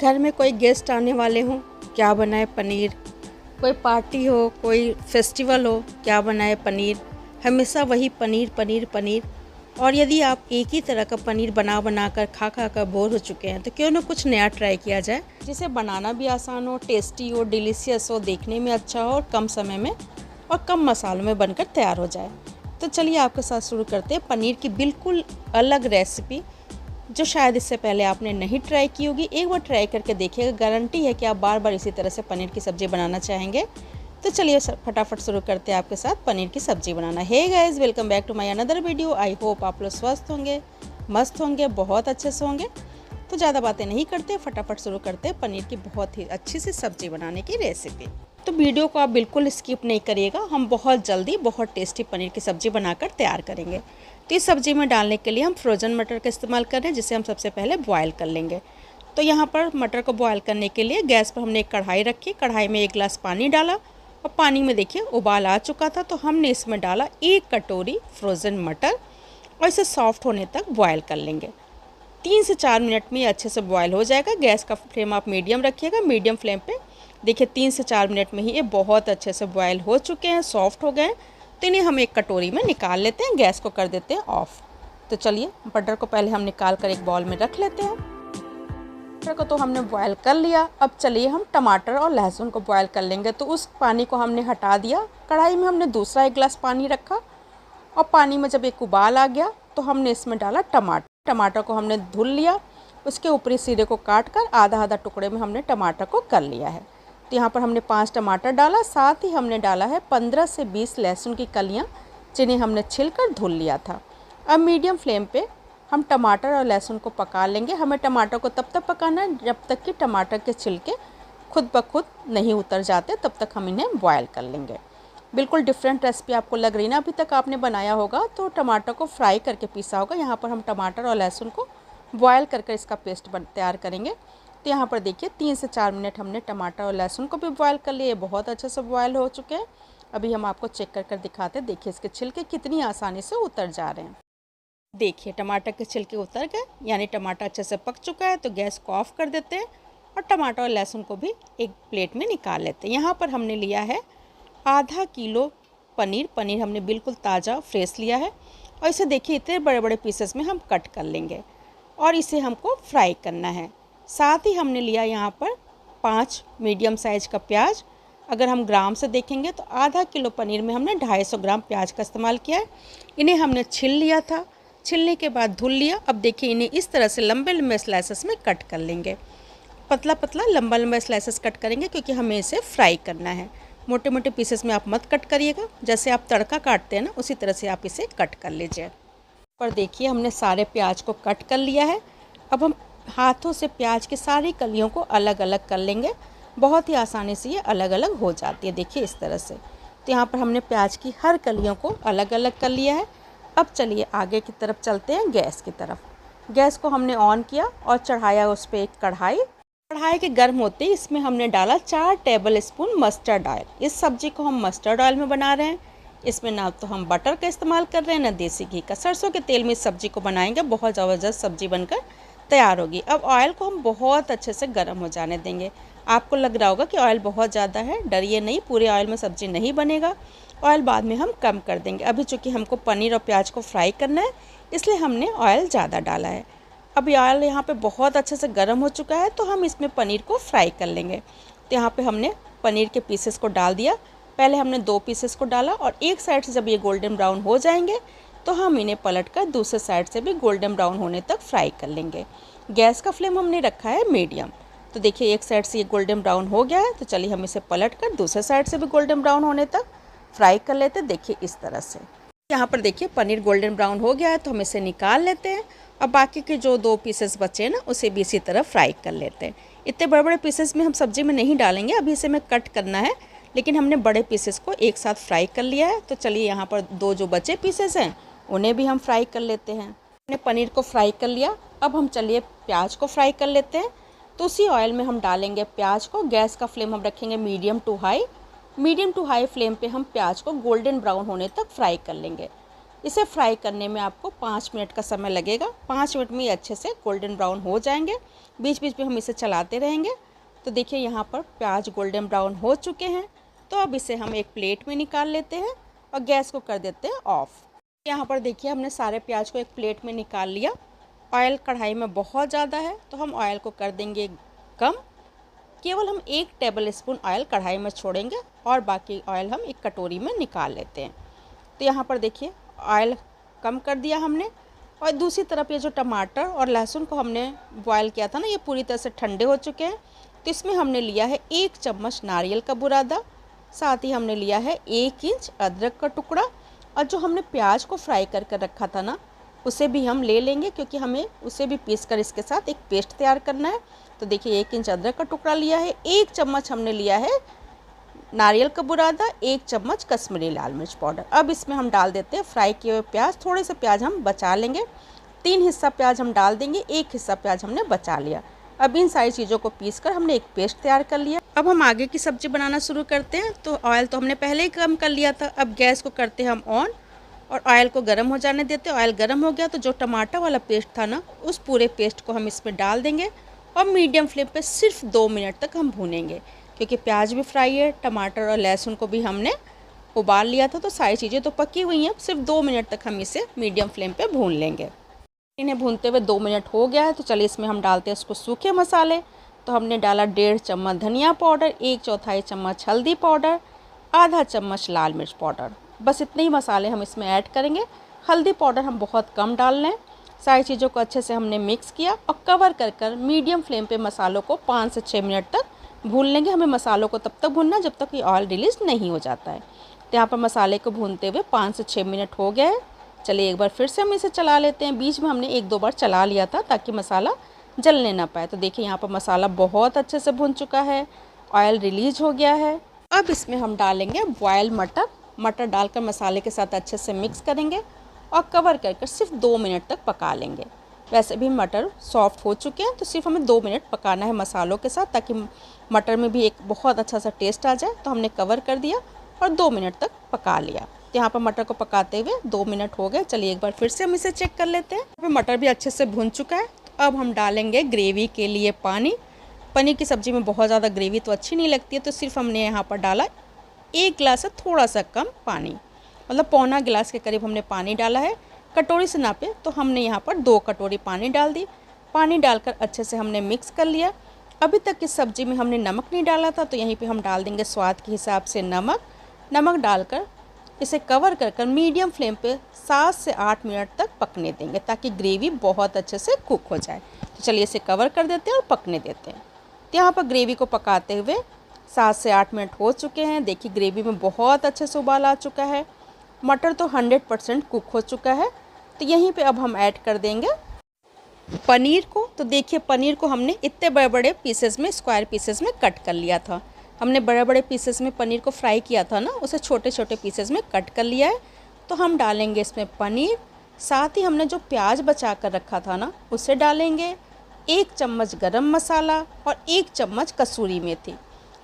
घर में कोई गेस्ट आने वाले हों, क्या बनाए पनीर। कोई पार्टी हो, कोई फेस्टिवल हो, क्या बनाए पनीर। हमेशा वही पनीर पनीर पनीर। और यदि आप एक ही तरह का पनीर बना बना कर खा खा कर बोर हो चुके हैं तो क्यों ना कुछ नया ट्राई किया जाए, जिसे बनाना भी आसान हो, टेस्टी हो, डिलीशियस हो, देखने में अच्छा हो और कम समय में और कम मसालों में बनकर तैयार हो जाए। तो चलिए आपके साथ शुरू करते हैं पनीर की बिल्कुल अलग रेसिपी, जो शायद इससे पहले आपने नहीं ट्राई की होगी। एक बार ट्राई करके देखिएगा, गारंटी है कि आप बार बार इसी तरह से पनीर की सब्ज़ी बनाना चाहेंगे। तो चलिए फटाफट शुरू करते हैं आपके साथ पनीर की सब्ज़ी बनाना। Hey guys, welcome back to my another video. I hope आप लोग स्वस्थ होंगे, मस्त होंगे, बहुत अच्छे से होंगे। तो ज़्यादा बातें नहीं करते, फटाफट शुरू करते हैं पनीर की बहुत ही अच्छी सी सब्ज़ी बनाने की रेसिपी। तो वीडियो को आप बिल्कुल स्किप नहीं करिएगा, हम बहुत जल्दी बहुत टेस्टी पनीर की सब्ज़ी बनाकर तैयार करेंगे। तो इस सब्ज़ी में डालने के लिए हम फ्रोज़न मटर का इस्तेमाल कर रहे हैं, जिसे हम सबसे पहले बॉयल कर लेंगे। तो यहाँ पर मटर को बॉयल करने के लिए गैस पर हमने एक कढ़ाई रखी, कढ़ाई में 1 गिलास पानी डाला और पानी में देखिए उबाल आ चुका था। तो हमने इसमें डाला 1 कटोरी फ्रोज़न मटर और इसे सॉफ्ट होने तक बॉयल कर लेंगे। 3 से 4 मिनट में ये अच्छे से बॉयल हो जाएगा। गैस का फ्लेम आप मीडियम रखिएगा, मीडियम फ्लेम पे। देखिए 3 से 4 मिनट में ही ये बहुत अच्छे से बॉयल हो चुके हैं, सॉफ्ट हो गए हैं। तो इन्हें हम एक कटोरी में निकाल लेते हैं, गैस को कर देते हैं ऑफ। तो चलिए मटर को पहले हम निकाल कर एक बाउल में रख लेते हैं। मटर को तो हमने बॉयल कर लिया। अब चलिए हम टमाटर और लहसुन को बॉयल कर लेंगे। तो उस पानी को हमने हटा दिया। कढ़ाई में हमने दूसरा 1 गिलास पानी रखा और पानी में जब एक उबाल आ गया तो हमने इसमें डाला टमाटर। टमाटर को हमने धुल लिया, उसके ऊपरी सिरे को काट कर आधा आधा टुकड़े में हमने टमाटर को कर लिया है। तो यहाँ पर हमने 5 टमाटर डाला, साथ ही हमने डाला है 15 से 20 लहसुन की कलियाँ, जिन्हें हमने छिलकर धुल लिया था। अब मीडियम फ्लेम पे हम टमाटर और लहसुन को पका लेंगे। हमें टमाटर को तब तक पकाना है जब तक कि टमाटर के छिलके खुद ब खुद नहीं उतर जाते, तब तक हम इन्हें बॉयल कर लेंगे। बिल्कुल डिफरेंट रेसिपी आपको लग रही ना, अभी तक आपने बनाया होगा तो टमाटर को फ्राई करके पीसा होगा। यहाँ पर हम टमाटर और लहसुन को बॉयल करके इसका पेस्ट तैयार करेंगे। तो यहाँ पर देखिए 3 से 4 मिनट हमने टमाटर और लहसुन को भी बॉयल कर लिए, बहुत अच्छे से बॉयल हो चुके हैं। अभी हम आपको चेक कर दिखाते हैं। देखिए इसके छिलके कितनी आसानी से उतर जा रहे हैं। देखिए टमाटर के छिलके उतर गए, यानी टमाटर अच्छे से पक चुका है। तो गैस को ऑफ कर देते हैं और टमाटर और लहसुन को भी एक प्लेट में निकाल लेते हैं। यहाँ पर हमने लिया है आधा किलो पनीर। पनीर हमने बिल्कुल ताज़ा फ्रेश लिया है और इसे देखिए इतने बड़े बड़े पीसेस में हम कट कर लेंगे और इसे हमको फ्राई करना है। साथ ही हमने लिया यहाँ पर 5 मीडियम साइज़ का प्याज। अगर हम ग्राम से देखेंगे तो आधा किलो पनीर में हमने 250 ग्राम प्याज का इस्तेमाल किया है। इन्हें हमने छील लिया था, छीलने के बाद धुल लिया। अब देखिए इन्हें इस तरह से लंबे लंबे स्लाइसेस में कट कर लेंगे। पतला पतला लंबा लंबा स्लाइसेस कट करेंगे, क्योंकि हमें इसे फ्राई करना है। मोटे मोटे पीसेस में आप मत कट करिएगा, जैसे आप तड़का काटते हैं ना उसी तरह से आप इसे कट कर लीजिए। पर देखिए हमने सारे प्याज को कट कर लिया है। अब हम हाथों से प्याज की सारी कलियों को अलग अलग कर लेंगे। बहुत ही आसानी से ये अलग अलग हो जाती है, देखिए इस तरह से। तो यहाँ पर हमने प्याज की हर कलियों को अलग अलग कर लिया है। अब चलिए आगे की तरफ चलते हैं, गैस की तरफ। गैस को हमने ऑन किया और चढ़ाया उस पर एक कढ़ाई। कढ़ाई के गर्म होते ही इसमें हमने डाला 4 टेबल स्पून मस्टर्ड ऑयल। इस सब्ज़ी को हम मस्टर्ड ऑयल में बना रहे हैं। इसमें ना तो हम बटर का इस्तेमाल कर रहे हैं ना देसी घी का, सरसों के तेल में इस सब्ज़ी को बनाएंगे, बहुत ज़बरदस्त सब्ज़ी बनकर तैयार होगी। अब ऑयल को हम बहुत अच्छे से गर्म हो जाने देंगे। आपको लग रहा होगा कि ऑयल बहुत ज़्यादा है, डरिए नहीं, पूरे ऑयल में सब्ज़ी नहीं बनेगा। ऑयल बाद में हम कम कर देंगे। अभी चूँकि हमको पनीर और प्याज को फ्राई करना है, इसलिए हमने ऑयल ज़्यादा डाला है। अब ऑयल यहाँ पे बहुत अच्छे से गर्म हो चुका है, तो हम इसमें पनीर को फ्राई कर लेंगे। तो यहाँ पे हमने पनीर के पीसेस को डाल दिया। पहले हमने 2 पीसेस को डाला और एक साइड से जब ये गोल्डन ब्राउन हो जाएंगे तो हम इन्हें पलटकर दूसरे साइड से भी गोल्डन ब्राउन होने तक फ्राई कर लेंगे। गैस का फ्लेम हमने रखा है मीडियम। तो देखिए एक साइड से ये गोल्डन ब्राउन हो गया है, तो चलिए हम इसे पलटकर दूसरे साइड से भी गोल्डन ब्राउन होने तक फ्राई कर लेते हैं। देखिए इस तरह से। यहाँ पर देखिए पनीर गोल्डन ब्राउन हो गया है, तो हम इसे निकाल लेते हैं। अब बाकी के जो 2 पीसेस बचे हैं ना, उसे भी इसी तरह फ्राई कर लेते हैं। इतने बड़े बड़े पीसेस में हम सब्ज़ी में नहीं डालेंगे, अभी इसे में कट करना है, लेकिन हमने बड़े पीसेस को एक साथ फ्राई कर लिया है। तो चलिए यहाँ पर 2 जो बचे पीसेस हैं उन्हें भी हम फ्राई कर लेते हैं। हमने पनीर को फ्राई कर लिया। अब हम चलिए प्याज को फ्राई कर लेते हैं। तो उसी ऑयल में हम डालेंगे प्याज को। गैस का फ्लेम हम रखेंगे medium to high. Medium to high flame पे हम प्याज को गोल्डन ब्राउन होने तक फ्राई कर लेंगे। इसे फ्राई करने में आपको 5 मिनट का समय लगेगा। 5 मिनट में ये अच्छे से गोल्डन ब्राउन हो जाएंगे। बीच बीच में हम इसे चलाते रहेंगे। तो देखिए यहाँ पर प्याज गोल्डन ब्राउन हो चुके हैं। तो अब इसे हम एक प्लेट में निकाल लेते हैं और गैस को कर देते हैं ऑफ। यहाँ पर देखिए हमने सारे प्याज को एक प्लेट में निकाल लिया। ऑयल कढ़ाई में बहुत ज़्यादा है तो हम ऑयल को कर देंगे कम। केवल हम 1 टेबल स्पून ऑयल कढ़ाई में छोड़ेंगे और बाकी ऑयल हम एक कटोरी में निकाल लेते हैं। तो यहाँ पर देखिए ऑयल कम कर दिया हमने। और दूसरी तरफ ये जो टमाटर और लहसुन को हमने बॉयल किया था ना, ये पूरी तरह से ठंडे हो चुके हैं। तो इसमें हमने लिया है 1 चम्मच नारियल का बुरादा, साथ ही हमने लिया है 1 इंच अदरक का टुकड़ा, और जो हमने प्याज को फ्राई करके रखा था ना, उसे भी हम ले लेंगे क्योंकि हमें उसे भी पीस कर इसके साथ एक पेस्ट तैयार करना है। तो देखिए 1 इंच अदरक का टुकड़ा लिया है, 1 चम्मच हमने लिया है नारियल का बुरादा, 1 चम्मच कश्मीरी लाल मिर्च पाउडर। अब इसमें हम डाल देते हैं फ्राई किए हुए प्याज। थोड़े से प्याज हम बचा लेंगे, 3 हिस्सा प्याज हम डाल देंगे, 1 हिस्सा प्याज हमने बचा लिया। अब इन सारी चीज़ों को पीस कर हमने एक पेस्ट तैयार कर लिया। अब हम आगे की सब्ज़ी बनाना शुरू करते हैं। तो ऑयल तो हमने पहले ही कम कर लिया था। अब गैस को करते हैं हम ऑन और ऑयल को गर्म हो जाने देते हैं। ऑयल गर्म हो गया तो जो टमाटर वाला पेस्ट था ना, उस पूरे पेस्ट को हम इसमें डाल देंगे और मीडियम फ्लेम पे सिर्फ 2 मिनट तक हम भूनेंगे, क्योंकि प्याज भी फ्राई है, टमाटर और लहसुन को भी हमने उबाल लिया था, तो सारी चीज़ें तो पकी हुई हैं। सिर्फ 2 मिनट तक हम इसे मीडियम फ्लेम पे भून लेंगे। इन्हें भूनते हुए 2 मिनट हो गया है। तो चलिए इसमें हम डालते हैं इसको सूखे मसाले। तो हमने डाला 1.5 चम्मच धनिया पाउडर, 1/4 चम्मच हल्दी पाउडर, आधा चम्मच लाल मिर्च पाउडर। बस इतने ही मसाले हम इसमें ऐड करेंगे। हल्दी पाउडर हम बहुत कम डाल लें। सारी चीज़ों को अच्छे से हमने मिक्स किया और कवर कर मीडियम फ्लेम पे मसालों को 5 से 6 मिनट तक भून लेंगे। हमें मसालों को तब तक भूनना जब तक कि ऑयल रिलीज़ नहीं हो जाता है। तो यहाँ पर मसाले को भूनते हुए 5 से 6 मिनट हो गए हैं। चलिए एक बार फिर से हम इसे चला लेते हैं। बीच में हमने 1-2 बार चला लिया था ताकि मसाला जलने ना पाए। तो देखिए यहाँ पर मसाला बहुत अच्छे से भुन चुका है, ऑयल रिलीज़ हो गया है। अब इसमें हम डालेंगे बॉयल मटर डालकर मसाले के साथ अच्छे से मिक्स करेंगे और कवर कर सिर्फ 2 मिनट तक पका लेंगे। वैसे भी मटर सॉफ्ट हो चुके हैं, तो सिर्फ हमें 2 मिनट पकाना है मसालों के साथ, ताकि मटर में भी एक बहुत अच्छा सा टेस्ट आ जाए। तो हमने कवर कर दिया और 2 मिनट तक पका लिया। तो यहाँ पर मटर को पकाते हुए 2 मिनट हो गए। चलिए एक बार फिर से हम इसे चेक कर लेते हैं। यहाँ पर मटर भी अच्छे से भुन चुका है। तो अब हम डालेंगे ग्रेवी के लिए पानी। पनीर की सब्ज़ी में बहुत ज़्यादा ग्रेवी तो अच्छी नहीं लगती है, तो सिर्फ हमने यहाँ पर डाला 1 गिलास से थोड़ा सा कम पानी, मतलब पौना गिलास के करीब हमने पानी डाला है। कटोरी से नापे तो हमने यहाँ पर 2 कटोरी पानी डाल दी। पानी डालकर अच्छे से हमने मिक्स कर लिया। अभी तक इस सब्ज़ी में हमने नमक नहीं डाला था, तो यहीं पे हम डाल देंगे स्वाद के हिसाब से नमक डालकर इसे कवर कर मीडियम फ्लेम पे 7 से 8 मिनट तक पकने देंगे, ताकि ग्रेवी बहुत अच्छे से कुक हो जाए। तो चलिए इसे कवर कर देते हैं और पकने देते हैं। तो यहाँ पर ग्रेवी को पकाते हुए 7 से 8 मिनट हो चुके हैं। देखिए ग्रेवी में बहुत अच्छे से उबाल आ चुका है, मटर तो 100% कुक हो चुका है। तो यहीं पे अब हम ऐड कर देंगे पनीर को। तो देखिए पनीर को हमने इतने बड़े बड़े पीसेस में, स्क्वायर पीसेस में कट कर लिया था। हमने बड़े बड़े पीसेस में पनीर को फ्राई किया था ना, उसे छोटे छोटे पीसेस में कट कर लिया है। तो हम डालेंगे इसमें पनीर, साथ ही हमने जो प्याज बचा कर रखा था ना, उसे डालेंगे। 1 चम्मच गरम मसाला और 1 चम्मच कसूरी मेथी।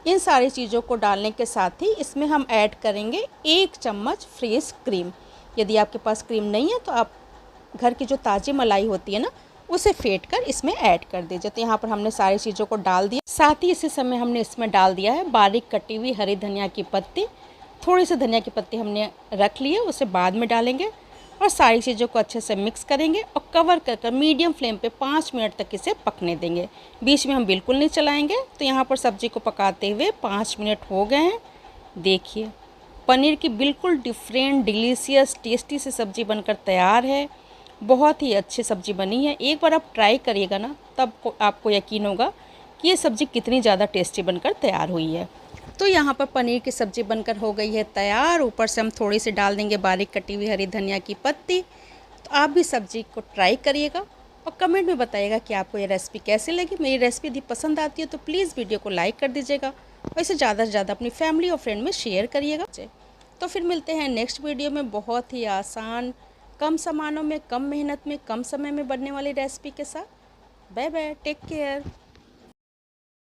इन सारी चीज़ों को डालने के साथ ही इसमें हम ऐड करेंगे 1 चम्मच फ्रेश क्रीम। यदि आपके पास क्रीम नहीं है तो आप घर की जो ताज़ी मलाई होती है ना, उसे फेंट कर इसमें ऐड कर दीजिए। तो यहाँ पर हमने सारी चीज़ों को डाल दिया। साथ ही इसी समय हमने इसमें डाल दिया है बारीक कटी हुई हरी धनिया की पत्ती। थोड़ी सी धनिया की पत्ती हमने रख ली है, उसे बाद में डालेंगे और सारी चीज़ों को अच्छे से मिक्स करेंगे और कवर कर मीडियम फ्लेम पे 5 मिनट तक इसे पकने देंगे। बीच में हम बिल्कुल नहीं चलाएंगे। तो यहाँ पर सब्ज़ी को पकाते हुए 5 मिनट हो गए हैं। देखिए पनीर की बिल्कुल डिफरेंट, डिलीशियस, टेस्टी सी सब्ज़ी बनकर तैयार है। बहुत ही अच्छी सब्ज़ी बनी है। एक बार आप ट्राई करिएगा ना, तब आपको यकीन होगा कि ये सब्ज़ी कितनी ज़्यादा टेस्टी बनकर तैयार हुई है। तो यहाँ पर पनीर की सब्ज़ी बनकर हो गई है तैयार। ऊपर से हम थोड़ी सी डाल देंगे बारीक कटी हुई हरी धनिया की पत्ती। तो आप भी सब्ज़ी को ट्राई करिएगा और कमेंट में बताइएगा कि आपको ये रेसिपी कैसी लगी। मेरी रेसिपी यदि पसंद आती है तो प्लीज़ वीडियो को लाइक कर दीजिएगा और इसे ज़्यादा से ज़्यादा अपनी फैमिली और फ्रेंड में शेयर करिएगा। तो फिर मिलते हैं नेक्स्ट वीडियो में बहुत ही आसान, कम सामानों में, कम मेहनत में, कम समय में बनने वाली रेसिपी के साथ। Bye bye, take care.